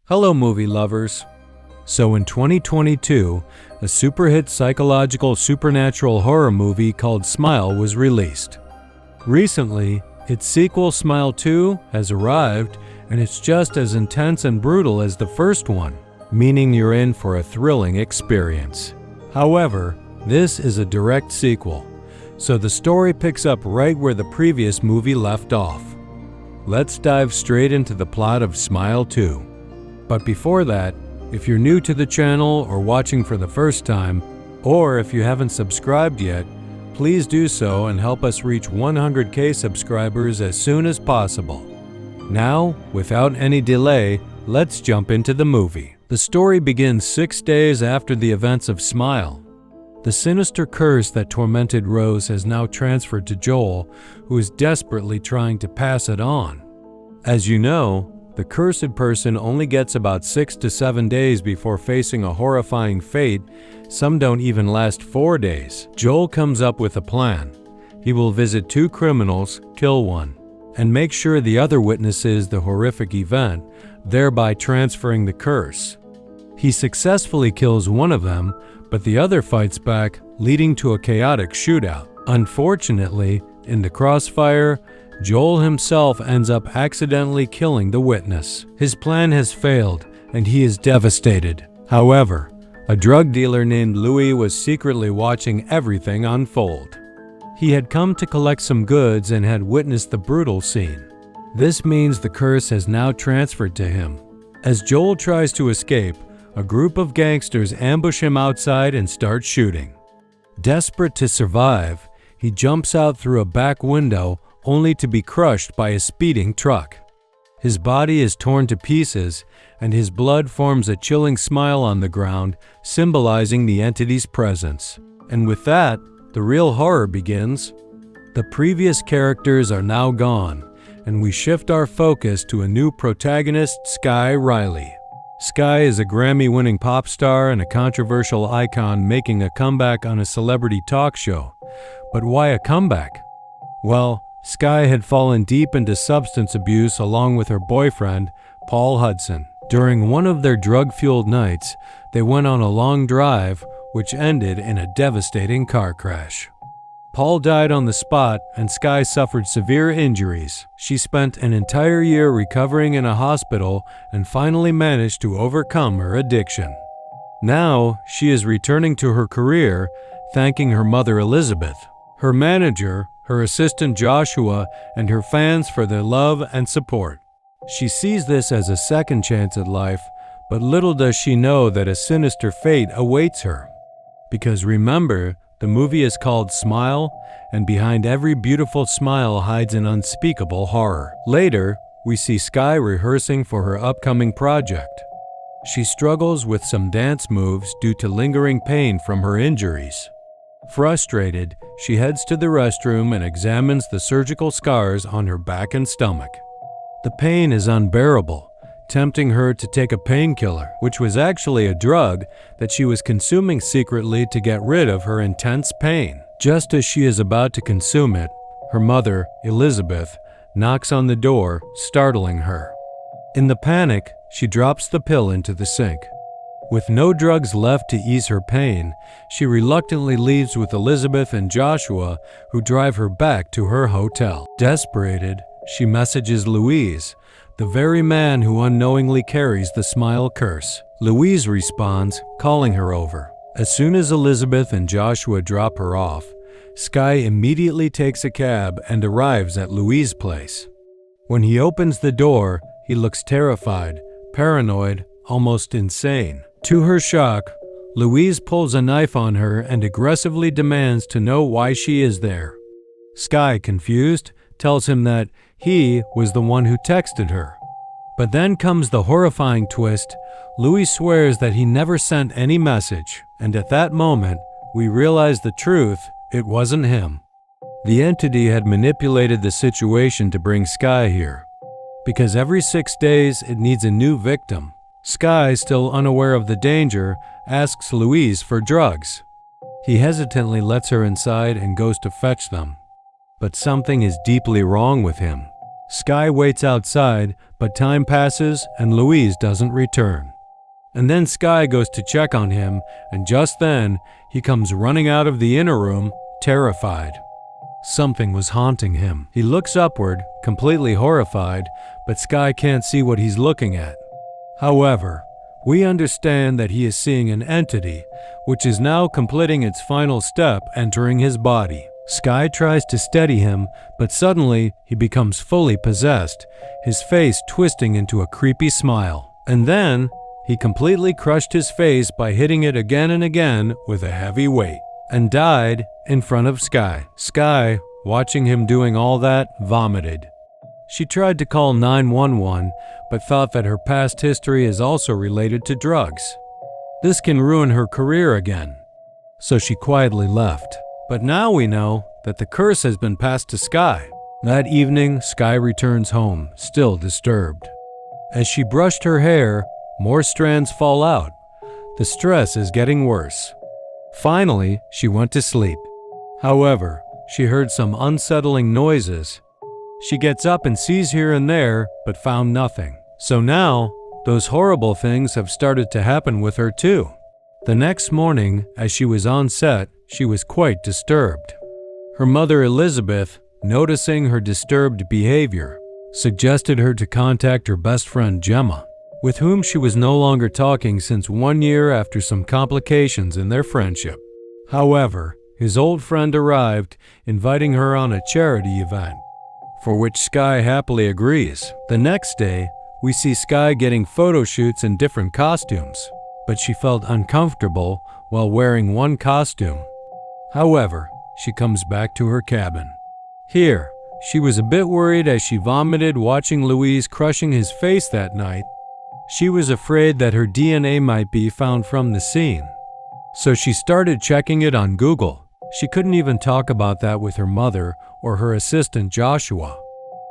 Hello movie lovers. So in 2022, a super hit psychological supernatural horror movie called Smile was released. Recently, its sequel Smile 2 has arrived, and it's just as intense and brutal as the first one, meaning you're in for a thrilling experience. However, this is a direct sequel, so the story picks up right where the previous movie left off. Let's dive straight into the plot of Smile 2. But before that, if you're new to the channel or watching for the first time, or if you haven't subscribed yet, please do so and help us reach 100K subscribers as soon as possible. Now, without any delay, let's jump into the movie. The story begins 6 days after the events of Smile. The sinister curse that tormented Rose has now transferred to Joel, who is desperately trying to pass it on. As you know, the cursed person only gets about 6 to 7 days before facing a horrifying fate. Some don't even last 4 days. Joel comes up with a plan. He will visit 2 criminals, kill one, and make sure the other witnesses the horrific event, thereby transferring the curse. He successfully kills one of them, but the other fights back, leading to a chaotic shootout. Unfortunately, in the crossfire, Joel himself ends up accidentally killing the witness. His plan has failed, and he is devastated. However, a drug dealer named Louis was secretly watching everything unfold. He had come to collect some goods and had witnessed the brutal scene. This means the curse has now transferred to him. As Joel tries to escape, a group of gangsters ambush him outside and start shooting. Desperate to survive, he jumps out through a back window only to be crushed by a speeding truck. His body is torn to pieces, and his blood forms a chilling smile on the ground, symbolizing the entity's presence. And with that, the real horror begins. The previous characters are now gone, and we shift our focus to a new protagonist, Skye Riley. Skye is a Grammy-winning pop star and a controversial icon making a comeback on a celebrity talk show. But why a comeback? Well, Skye had fallen deep into substance abuse along with her boyfriend, Paul Hudson. During one of their drug-fueled nights, they went on a long drive, which ended in a devastating car crash. Paul died on the spot, and Skye suffered severe injuries. She spent an entire year recovering in a hospital and finally managed to overcome her addiction. Now, she is returning to her career, thanking her mother Elizabeth, her manager, her assistant Joshua, and her fans for their love and support. She sees this as a second chance at life, but little does she know that a sinister fate awaits her. Because remember, the movie is called Smile, and behind every beautiful smile hides an unspeakable horror. Later, we see Skye rehearsing for her upcoming project. She struggles with some dance moves due to lingering pain from her injuries. Frustrated, she heads to the restroom and examines the surgical scars on her back and stomach. The pain is unbearable, tempting her to take a painkiller, which was actually a drug that she was consuming secretly to get rid of her intense pain. Just as she is about to consume it, her mother, Elizabeth, knocks on the door, startling her. In the panic, she drops the pill into the sink. With no drugs left to ease her pain, she reluctantly leaves with Elizabeth and Joshua, who drive her back to her hotel. Desperated, she messages Louise, the very man who unknowingly carries the Smile curse. Louise responds, calling her over. As soon as Elizabeth and Joshua drop her off, Skye immediately takes a cab and arrives at Louise's place. When he opens the door, he looks terrified, paranoid, almost insane. To her shock, Louise pulls a knife on her and aggressively demands to know why she is there. Skye, confused, tells him that he was the one who texted her. But then comes the horrifying twist. Louis swears that he never sent any message, and at that moment, we realize the truth, it wasn't him. The entity had manipulated the situation to bring Skye here, because every 6 days it needs a new victim. Skye, still unaware of the danger, asks Louise for drugs. He hesitantly lets her inside and goes to fetch them. But something is deeply wrong with him. Skye waits outside, but time passes and Louise doesn't return. And then Skye goes to check on him, and just then, he comes running out of the inner room, terrified. Something was haunting him. He looks upward, completely horrified, but Skye can't see what he's looking at. However, we understand that he is seeing an entity, which is now completing its final step, entering his body. Skye tries to steady him, but suddenly he becomes fully possessed, his face twisting into a creepy smile. And then, he completely crushed his face by hitting it again and again with a heavy weight, and died in front of Skye. Skye, watching him doing all that, vomited. She tried to call 911, but thought that her past history is also related to drugs. This can ruin her career again. So she quietly left. But now we know that the curse has been passed to Skye. That evening, Skye returns home, still disturbed. As she brushed her hair, more strands fall out. The stress is getting worse. Finally, she went to sleep. However, she heard some unsettling noises. She gets up and sees here and there, but found nothing. So now, those horrible things have started to happen with her too. The next morning, as she was on set, she was quite disturbed. Her mother Elizabeth, noticing her disturbed behavior, suggested her to contact her best friend Gemma, with whom she was no longer talking since 1 year after some complications in their friendship. However, his old friend arrived, inviting her on a charity event, for which Skye happily agrees. The next day, we see Skye getting photo shoots in different costumes, but she felt uncomfortable while wearing one costume. However, she comes back to her cabin. Here, she was a bit worried as she vomited watching Louise crushing his face that night. She was afraid that her DNA might be found from the scene. So she started checking it on Google. She couldn't even talk about that with her mother or her assistant Joshua.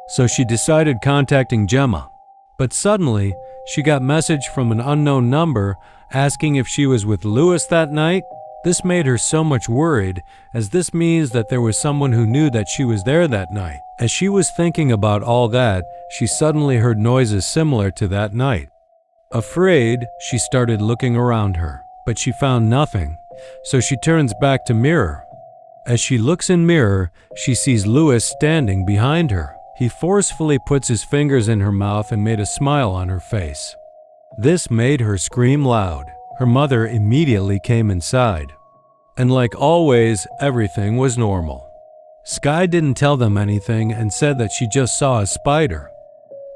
So she decided contacting Gemma. But suddenly, she got a message from an unknown number asking if she was with Louis that night. This made her so much worried, as this means that there was someone who knew that she was there that night. As she was thinking about all that, she suddenly heard noises similar to that night. Afraid, she started looking around her, but she found nothing, so she turns back to mirror. As she looks in mirror, she sees Louis standing behind her. He forcefully puts his fingers in her mouth and made a smile on her face. This made her scream loud. Her mother immediately came inside. And like always, everything was normal. Skye didn't tell them anything and said that she just saw a spider.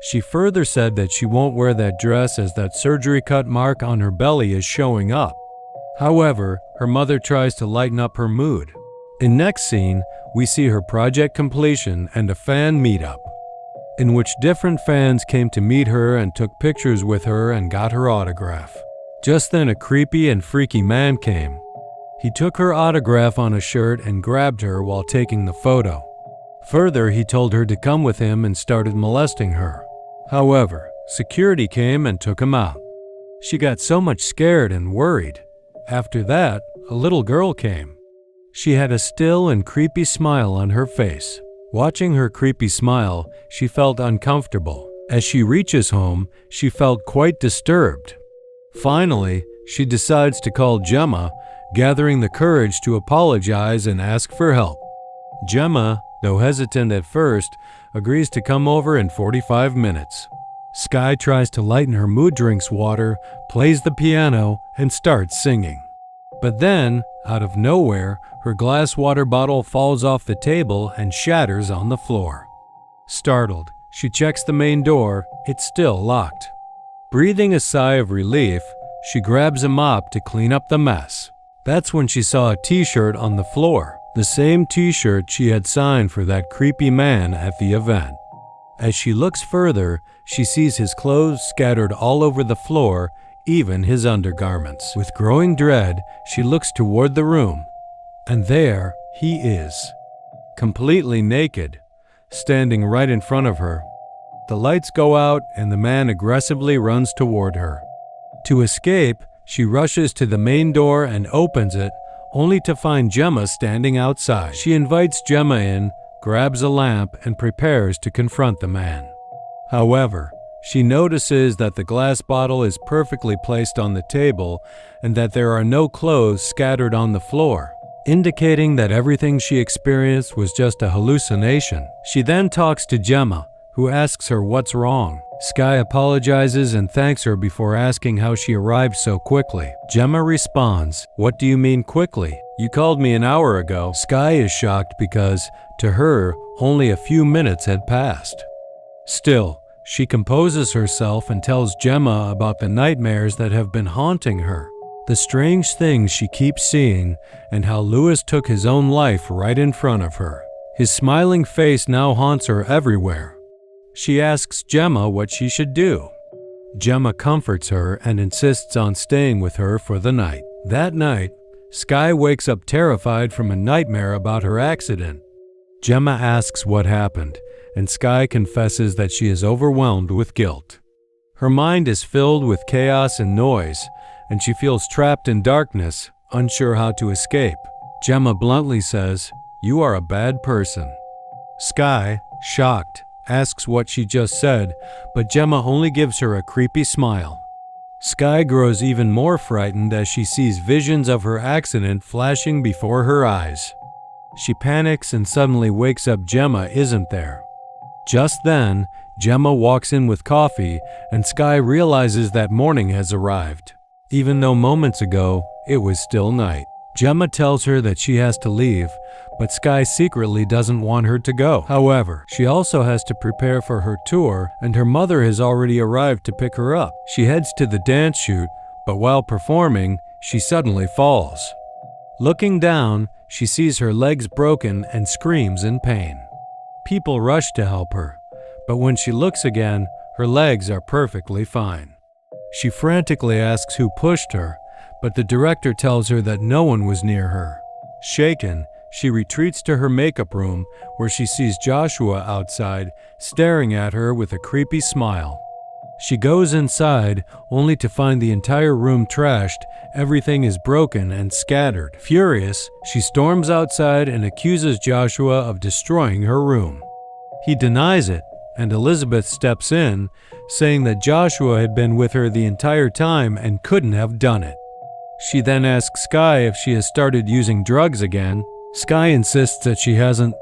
She further said that she won't wear that dress as that surgery cut mark on her belly is showing up. However, her mother tries to lighten up her mood. In next scene, we see her project completion and a fan meetup, in which different fans came to meet her and took pictures with her and got her autograph. Just then a creepy and freaky man came. He took her autograph on a shirt and grabbed her while taking the photo. Further, he told her to come with him and started molesting her. However, security came and took him out. She got so much scared and worried. After that, a little girl came. She had a still and creepy smile on her face. Watching her creepy smile, she felt uncomfortable. As she reaches home, she felt quite disturbed. Finally, she decides to call Gemma, gathering the courage to apologize and ask for help. Gemma, though hesitant at first, agrees to come over in 45 minutes. Skye tries to lighten her mood, drinks water, plays the piano, and starts singing. But then, out of nowhere, her glass water bottle falls off the table and shatters on the floor. Startled, she checks the main door. It's still locked. Breathing a sigh of relief, she grabs a mop to clean up the mess. That's when she saw a t-shirt on the floor, the same t-shirt she had signed for that creepy man at the event. As she looks further, she sees his clothes scattered all over the floor, even his undergarments. With growing dread, she looks toward the room, and there he is, completely naked, standing right in front of her. The lights go out and the man aggressively runs toward her. To escape, she rushes to the main door and opens it, only to find Gemma standing outside. She invites Gemma in, grabs a lamp, and prepares to confront the man. However, she notices that the glass bottle is perfectly placed on the table and that there are no clothes scattered on the floor, indicating that everything she experienced was just a hallucination. She then talks to Gemma, who asks her what's wrong. Skye apologizes and thanks her before asking how she arrived so quickly. Gemma responds, "What do you mean quickly? You called me an hour ago." Skye is shocked because, to her, only a few minutes had passed. Still, she composes herself and tells Gemma about the nightmares that have been haunting her, the strange things she keeps seeing, and how Louis took his own life right in front of her. His smiling face now haunts her everywhere. She asks Gemma what she should do. Gemma comforts her and insists on staying with her for the night. That night, Skye wakes up terrified from a nightmare about her accident. Gemma asks what happened, and Skye confesses that she is overwhelmed with guilt. Her mind is filled with chaos and noise, and she feels trapped in darkness, unsure how to escape. Gemma bluntly says, "You are a bad person." Skye, shocked, asks what she just said, but Gemma only gives her a creepy smile. Skye grows even more frightened as she sees visions of her accident flashing before her eyes. She panics and suddenly wakes up Gemma isn't there. Just then, Gemma walks in with coffee, and Skye realizes that morning has arrived, even though moments ago it was still night. Gemma tells her that she has to leave, but Skye secretly doesn't want her to go. However, she also has to prepare for her tour, and her mother has already arrived to pick her up. She heads to the dance shoot, but while performing, she suddenly falls. Looking down, she sees her legs broken and screams in pain. People rush to help her, but when she looks again, her legs are perfectly fine. She frantically asks who pushed her, but the director tells her that no one was near her. Shaken, she retreats to her makeup room, where she sees Joshua outside, staring at her with a creepy smile. She goes inside, only to find the entire room trashed, everything is broken and scattered. Furious, she storms outside and accuses Joshua of destroying her room. He denies it, and Elizabeth steps in, saying that Joshua had been with her the entire time and couldn't have done it. She then asks Skye if she has started using drugs again. Skye insists that she hasn't.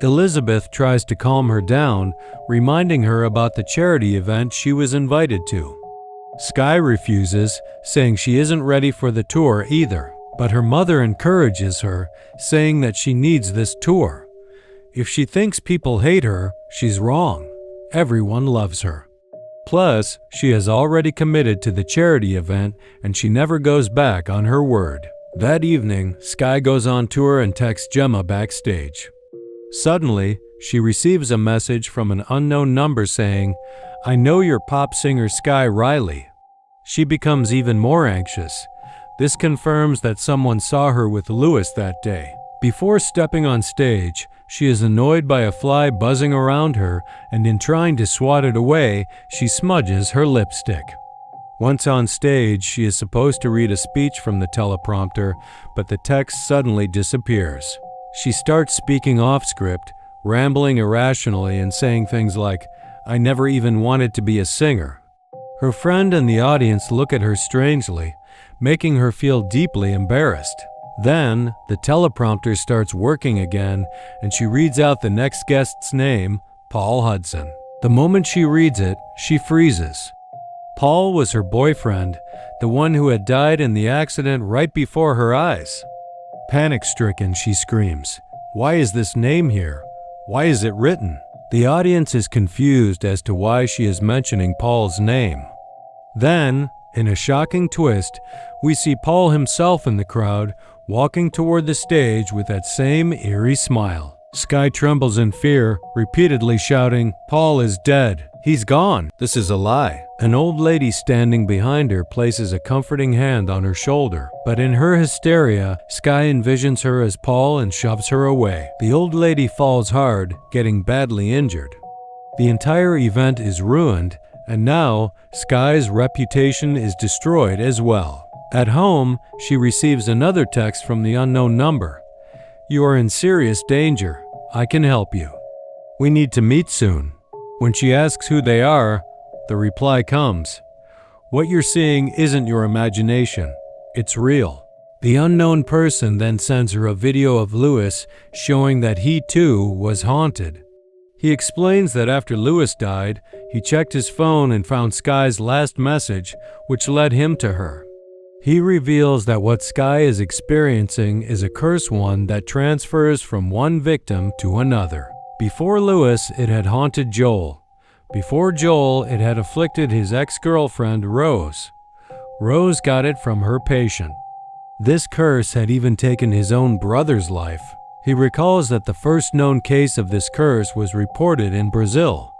Elizabeth tries to calm her down, reminding her about the charity event she was invited to. Skye refuses, saying she isn't ready for the tour either, but her mother encourages her, saying that she needs this tour. If she thinks people hate her, she's wrong. Everyone loves her. Plus, she has already committed to the charity event, and she never goes back on her word. That evening, Skye goes on tour and texts Gemma backstage. Suddenly, she receives a message from an unknown number saying, "I know you're pop singer Skye Riley." She becomes even more anxious. This confirms that someone saw her with Louis that day. Before stepping on stage, she is annoyed by a fly buzzing around her, and in trying to swat it away, she smudges her lipstick. Once on stage, she is supposed to read a speech from the teleprompter, but the text suddenly disappears. She starts speaking off script, rambling irrationally and saying things like, "I never even wanted to be a singer." Her friend and the audience look at her strangely, making her feel deeply embarrassed. Then, the teleprompter starts working again, and she reads out the next guest's name, Paul Hudson. The moment she reads it, she freezes. Paul was her boyfriend, the one who had died in the accident right before her eyes. Panic-stricken, she screams, "Why is this name here? Why is it written?" The audience is confused as to why she is mentioning Paul's name. Then, in a shocking twist, we see Paul himself in the crowd, walking toward the stage with that same eerie smile. Skye trembles in fear, repeatedly shouting, "Paul is dead. He's gone. This is a lie." An old lady standing behind her places a comforting hand on her shoulder, but in her hysteria, Skye envisions her as Paul and shoves her away. The old lady falls hard, getting badly injured. The entire event is ruined, and now Skye's reputation is destroyed as well. At home, she receives another text from the unknown number. "You are in serious danger. I can help you. We need to meet soon." When she asks who they are, the reply comes, "What you're seeing isn't your imagination. It's real." The unknown person then sends her a video of Lewis showing that he too was haunted. He explains that after Lewis died, he checked his phone and found Skye's last message, which led him to her. He reveals that what Skye is experiencing is a cursed one that transfers from one victim to another. Before Lewis, it had haunted Joel. Before Joel, it had afflicted his ex-girlfriend, Rose. Rose got it from her patient. This curse had even taken his own brother's life. He recalls that the first known case of this curse was reported in Brazil.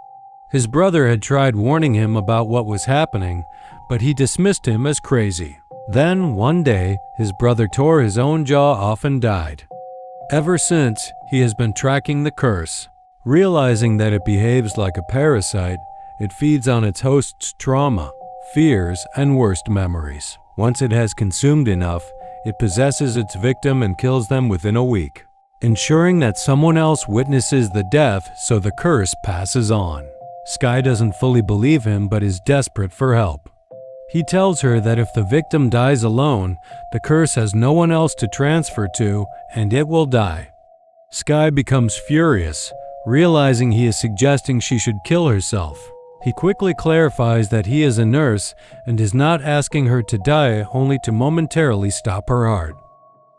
His brother had tried warning him about what was happening, but he dismissed him as crazy. Then, one day, his brother tore his own jaw off and died. Ever since, he has been tracking the curse. Realizing that it behaves like a parasite, it feeds on its host's trauma, fears, and worst memories. Once it has consumed enough, it possesses its victim and kills them within a week, ensuring that someone else witnesses the death so the curse passes on. Skye doesn't fully believe him but is desperate for help. He tells her that if the victim dies alone, the curse has no one else to transfer to and it will die. Skye becomes furious, realizing he is suggesting she should kill herself. He quickly clarifies that he is a nurse and is not asking her to die only to momentarily stop her heart.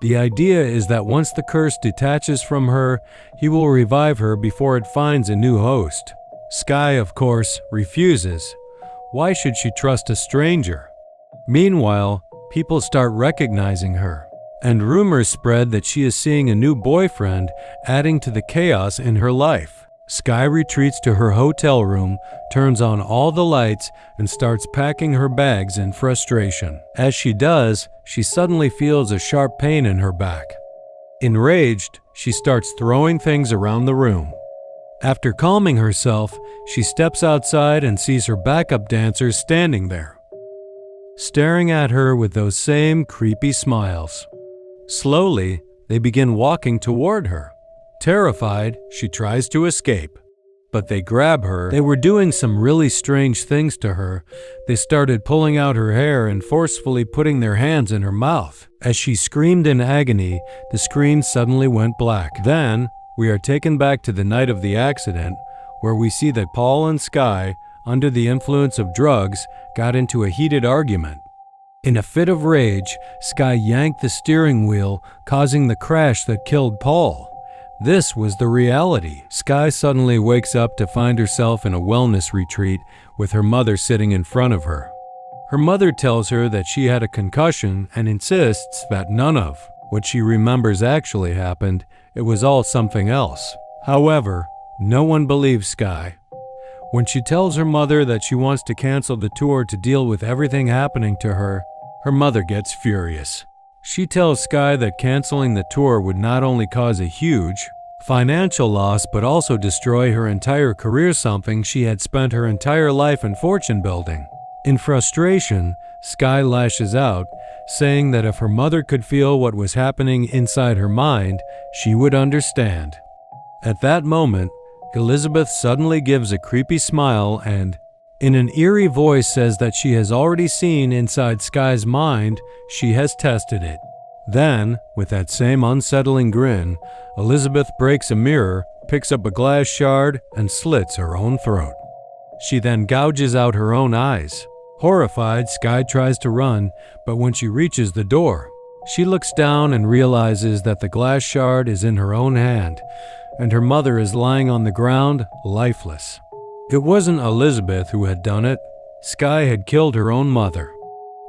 The idea is that once the curse detaches from her, he will revive her before it finds a new host. Skye, of course, refuses. Why should she trust a stranger? Meanwhile, people start recognizing her, and rumors spread that she is seeing a new boyfriend, adding to the chaos in her life. Skye retreats to her hotel room, turns on all the lights, and starts packing her bags in frustration. As she does, she suddenly feels a sharp pain in her back. Enraged, she starts throwing things around the room. After calming herself, she steps outside and sees her backup dancers standing there, staring at her with those same creepy smiles. Slowly, they begin walking toward her. Terrified, she tries to escape, but they grab her. They were doing some really strange things to her. They started pulling out her hair and forcefully putting their hands in her mouth. As she screamed in agony, the screen suddenly went black. Then, we are taken back to the night of the accident, where we see that Paul and Skye, under the influence of drugs, got into a heated argument. In a fit of rage, Skye yanked the steering wheel, causing the crash that killed Paul. This was the reality. Skye suddenly wakes up to find herself in a wellness retreat with her mother sitting in front of her. Her mother tells her that she had a concussion and insists that none of what she remembers actually happened. It was all something else. However, no one believes Skye. When she tells her mother that she wants to cancel the tour to deal with everything happening to her, her mother gets furious. She tells Skye that canceling the tour would not only cause a huge financial loss but also destroy her entire career, something she had spent her entire life and fortune building. In frustration, Skye lashes out, saying that if her mother could feel what was happening inside her mind, she would understand. At that moment, Elizabeth suddenly gives a creepy smile and, in an eerie voice, says that she has already seen inside Skye's mind. She has tested it. Then, with that same unsettling grin, Elizabeth breaks a mirror, picks up a glass shard, and slits her own throat. She then gouges out her own eyes. Horrified, Skye tries to run, but when she reaches the door, she looks down and realizes that the glass shard is in her own hand, and her mother is lying on the ground, lifeless. It wasn't Elizabeth who had done it. Skye had killed her own mother.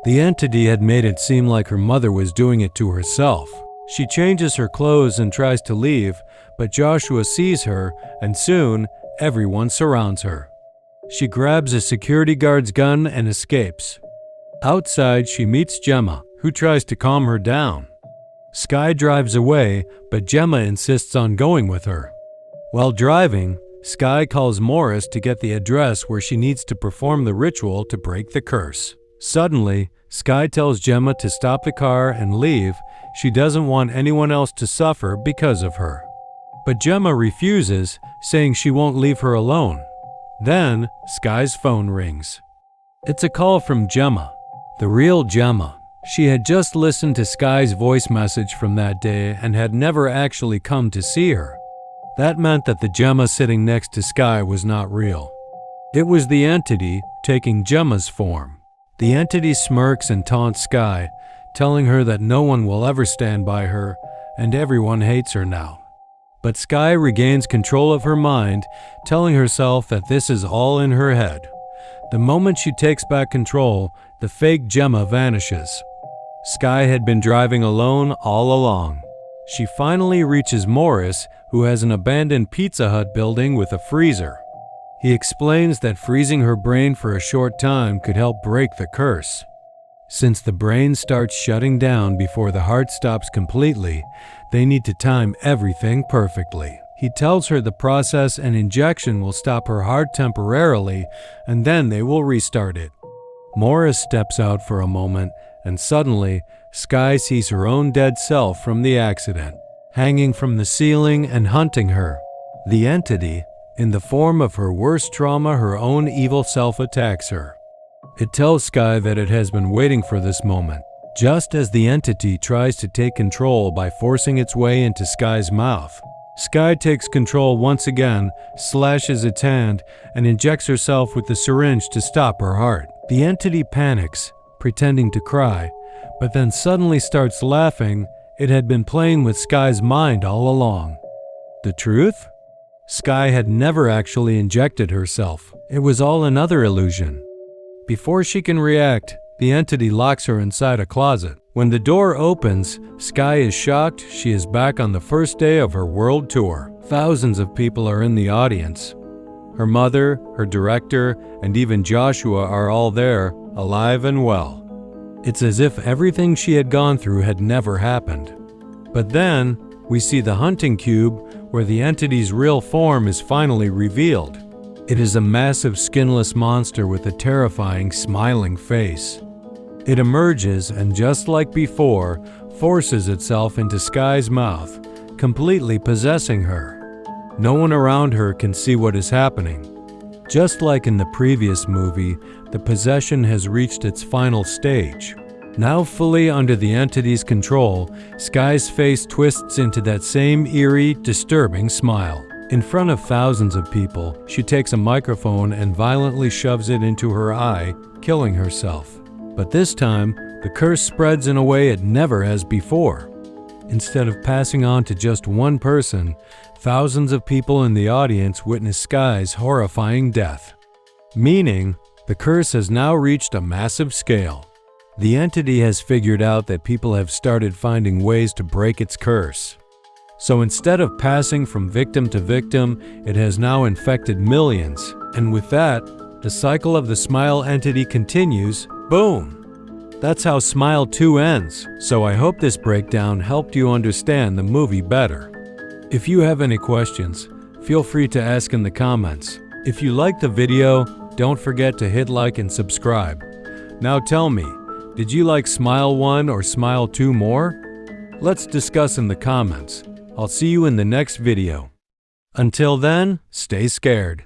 The entity had made it seem like her mother was doing it to herself. She changes her clothes and tries to leave, but Joshua sees her, and soon, everyone surrounds her. She grabs a security guard's gun and escapes. Outside, she meets Gemma, who tries to calm her down. Skye drives away, but Gemma insists on going with her. While driving, Skye calls Morris to get the address where she needs to perform the ritual to break the curse. Suddenly, Skye tells Gemma to stop the car and leave. She doesn't want anyone else to suffer because of her. But Gemma refuses, saying she won't leave her alone. Then, Skye's phone rings. It's a call from Gemma, the real Gemma. She had just listened to Skye's voice message from that day and had never actually come to see her. That meant that the Gemma sitting next to Skye was not real. It was the entity taking Gemma's form. The entity smirks and taunts Skye, telling her that no one will ever stand by her and everyone hates her now. But Skye regains control of her mind, telling herself that this is all in her head. The moment she takes back control, the fake Gemma vanishes. Skye had been driving alone all along. She finally reaches Morris, who has an abandoned Pizza Hut building with a freezer. He explains that freezing her brain for a short time could help break the curse. Since the brain starts shutting down before the heart stops completely, they need to time everything perfectly. He tells her the process and injection will stop her heart temporarily, and then they will restart it. Morris steps out for a moment, and suddenly, Skye sees her own dead self from the accident, hanging from the ceiling and hunting her. The entity, in the form of her worst trauma, her own evil self, attacks her. It tells Skye that it has been waiting for this moment. Just as the entity tries to take control by forcing its way into Skye's mouth, Skye takes control once again, slashes its hand, and injects herself with the syringe to stop her heart. The entity panics, pretending to cry, but then suddenly starts laughing. It had been playing with Skye's mind all along. The truth? Skye had never actually injected herself. It was all another illusion. Before she can react, the entity locks her inside a closet. When the door opens, Skye is shocked she is back on the first day of her world tour. Thousands of people are in the audience. Her mother, her director, and even Joshua are all there, alive and well. It's as if everything she had gone through had never happened. But then, we see the hunting cube where the entity's real form is finally revealed. It is a massive skinless monster with a terrifying smiling face. It emerges and, just like before, forces itself into Skye's mouth, completely possessing her. No one around her can see what is happening. Just like in the previous movie, the possession has reached its final stage. Now fully under the entity's control, Skye's face twists into that same eerie, disturbing smile. In front of thousands of people, she takes a microphone and violently shoves it into her eye, killing herself. But this time, the curse spreads in a way it never has before. Instead of passing on to just one person, thousands of people in the audience witness Skye's horrifying death. Meaning, the curse has now reached a massive scale. The entity has figured out that people have started finding ways to break its curse. So instead of passing from victim to victim, it has now infected millions. And with that, the cycle of the Smile entity continues. Boom! That's how Smile 2 ends. So I hope this breakdown helped you understand the movie better. If you have any questions, feel free to ask in the comments. If you liked the video, don't forget to hit like and subscribe. Now tell me, did you like Smile 1 or Smile 2 more? Let's discuss in the comments. I'll see you in the next video. Until then, stay scared.